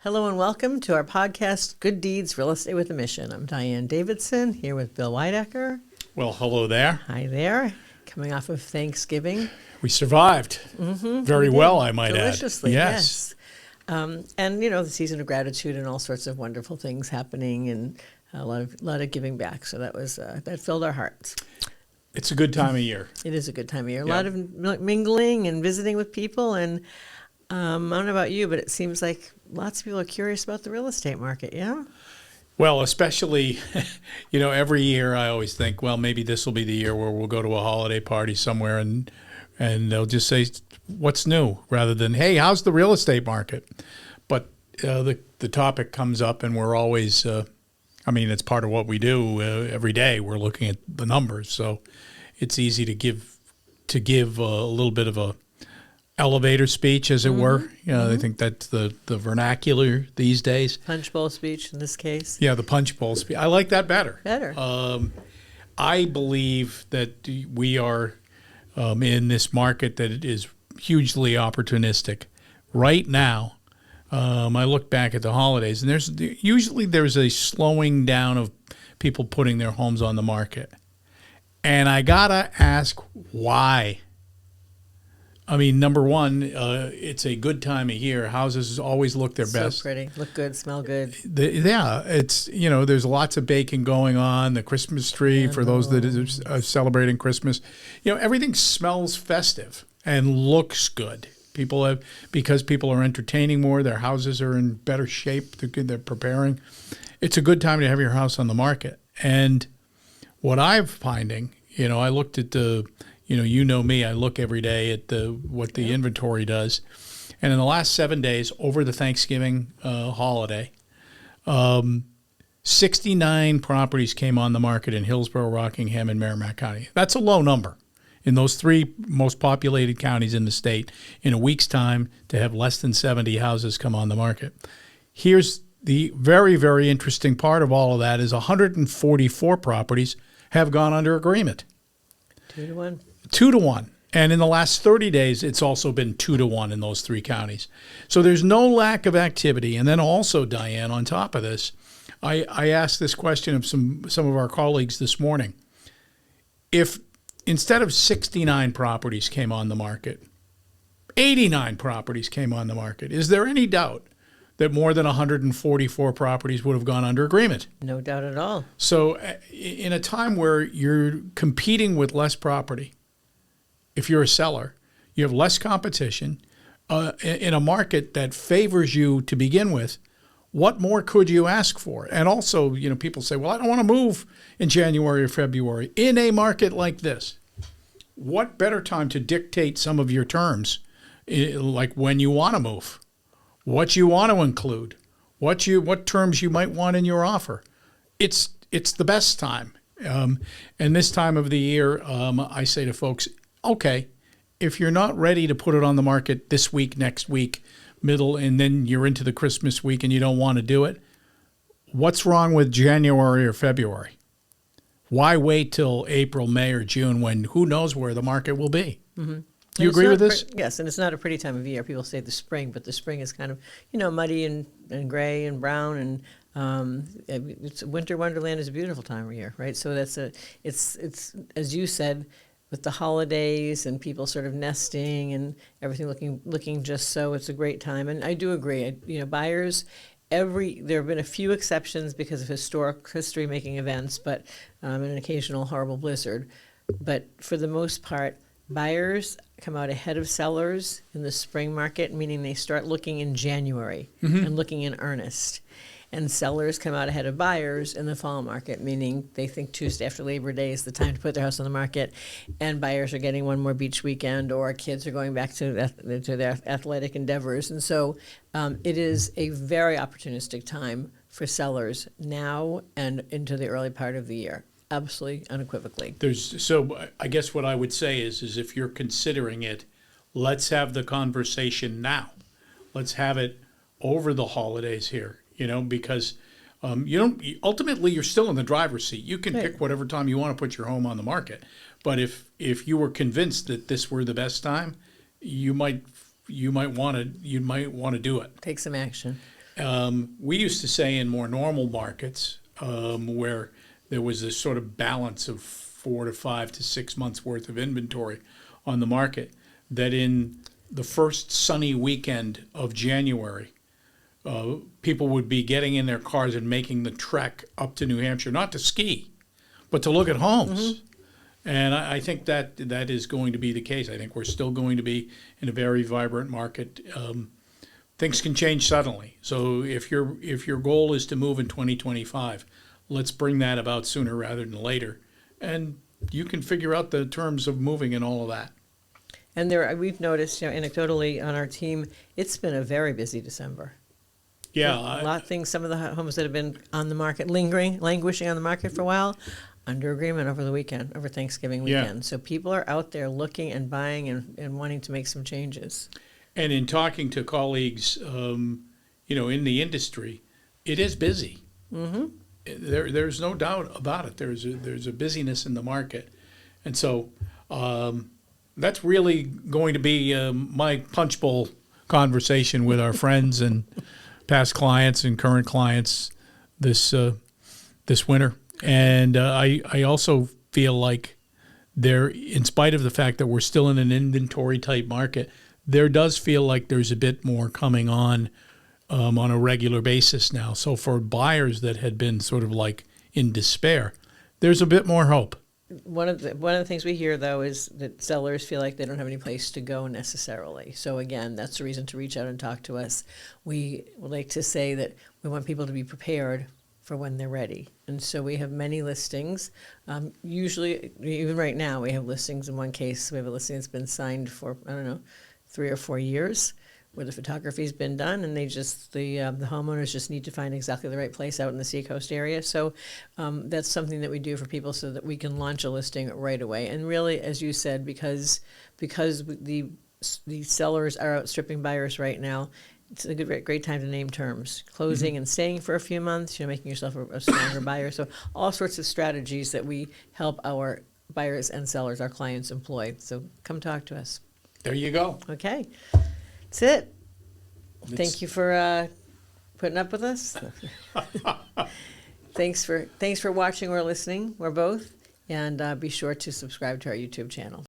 Hello and welcome to our podcast, Good Deeds, Real Estate with a Mission. I'm Diane Davidson, here with Bill Weidecker. Well, hello there. Hi there. Coming off of Thanksgiving. We survived very well, I might Deliciously, add. yes. And, you know, the season of gratitude and all sorts of wonderful things happening and a lot of giving back. So that was that filled our hearts. It's a good time of year. It is a good time of year. A Yeah. lot of mingling and visiting with people. And I don't know about you, but it seems like lots of people are curious about the real estate market, yeah? Well, especially, every year I always think, well, maybe this will be the year where we'll go to a holiday party somewhere and they'll just say, what's new? Rather than, hey, how's the real estate market? But the topic comes up and we're always, it's part of what we do every day. We're looking at the numbers. So it's easy to give a little bit of a elevator speech, as it were. I think that's the vernacular these days. Punch bowl speech in this case. Yeah, the punch bowl speech. I like that better. I believe that we are in this market that it is hugely opportunistic. Right now, I look back at the holidays, and there's a slowing down of people putting their homes on the market. And I gotta ask why. I mean, number one, it's a good time of year. Houses always look their best. So pretty. Look good, smell good. It's, there's lots of baking going on. The Christmas tree, for those that are celebrating Christmas. Everything smells festive and looks good. Because people are entertaining more, their houses are in better shape. They're preparing. It's a good time to have your house on the market. And what I'm finding, I looked at the... you know me, I look every day at what the inventory does. And in the last 7 days, over the Thanksgiving holiday, 69 properties came on the market in Hillsborough, Rockingham, and Merrimack County. That's a low number in those three most populated counties in the state in a week's time to have less than 70 houses come on the market. Here's the very, very interesting part of all of that is 144 properties have gone under agreement. 2-1. 2-1. And in the last 30 days, it's also been 2-1 in those three counties. So there's no lack of activity. And then also, Diane, on top of this, I asked this question of some of our colleagues this morning. If instead of 69 properties came on the market, 89 properties came on the market, is there any doubt that more than 144 properties would have gone under agreement? No doubt at all. So in a time where you're competing with less property, if you're a seller, you have less competition in a market that favors you to begin with. What more could you ask for? And also, people say, well, I don't want to move in January or February. In a market like this, what better time to dictate some of your terms, like when you want to move, what you want to include, what terms you might want in your offer. It's the best time. And this time of the year, I say to folks, okay, if you're not ready to put it on the market this week, next week, middle, and then you're into the Christmas week and you don't want to do it, what's wrong with January or February? Why wait till April, May, or June when who knows where the market will be? Mm-hmm. Do you agree with this? Yes, and it's not a pretty time of year. People say the spring, but the spring is kind of, muddy and gray and brown, and it's winter wonderland is a beautiful time of year, right? So it's as you said, with the holidays and people sort of nesting and everything looking just so, it's a great time. And I do agree. Buyers, there have been a few exceptions because of history making events, but an occasional horrible blizzard. But for the most part, buyers come out ahead of sellers in the spring market, meaning they start looking in January and looking in earnest. And sellers come out ahead of buyers in the fall market, meaning they think Tuesday after Labor Day is the time to put their house on the market, and buyers are getting one more beach weekend, or kids are going back to their athletic endeavors. And so it is a very opportunistic time for sellers now and into the early part of the year. Absolutely, unequivocally. So I guess what I would say is if you're considering it, let's have the conversation now. Let's have it over the holidays here. Because ultimately you're still in the driver's seat. You can pick whatever time you want to put your home on the market. But if you were convinced that this were the best time, you might want to do it. Take some action. We used to say in more normal markets where there was this sort of balance of 4 to 5 to 6 months worth of inventory on the market, that in the first sunny weekend of January, people would be getting in their cars and making the trek up to New Hampshire, not to ski, but to look at homes. And I think that is going to be the case. I think we're still going to be in a very vibrant market. Things can change suddenly. So if your goal is to move in 2025, let's bring that about sooner rather than later. And you can figure out the terms of moving and all of that. And we've noticed, anecdotally on our team, it's been a very busy December. Yeah. A lot of things, some of the homes that have been on the market, languishing on the market for a while, under agreement over the weekend, over Thanksgiving weekend. Yeah. So people are out there looking and buying and wanting to make some changes. And in talking to colleagues, in the industry, it is busy. Mm-hmm. There's no doubt about it. There's a busyness in the market, and so that's really going to be my punch bowl conversation with our friends and past clients and current clients this winter. And I also feel like in spite of the fact that we're still in an inventory type market, there does feel like there's a bit more coming on a regular basis now. So for buyers that had been sort of like in despair, there's a bit more hope. One of the things we hear, though, is that sellers feel like they don't have any place to go necessarily. So again, that's the reason to reach out and talk to us. We would like to say that we want people to be prepared for when they're ready. And so we have many listings. Usually, even right now, we have listings. In one case, we have a listing that's been signed for, 3 or 4 years, where the photography's been done, and the homeowners just need to find exactly the right place out in the Seacoast area. So that's something that we do for people so that we can launch a listing right away. And really, as you said, because the sellers are outstripping buyers right now, it's a great time to name terms. Closing and staying for a few months, making yourself a stronger buyer. So all sorts of strategies that we help our buyers and sellers, our clients, employ. So come talk to us. There you go. Okay. That's it. Thank you for putting up with us. Thanks for watching or listening, or both. And be sure to subscribe to our YouTube channel.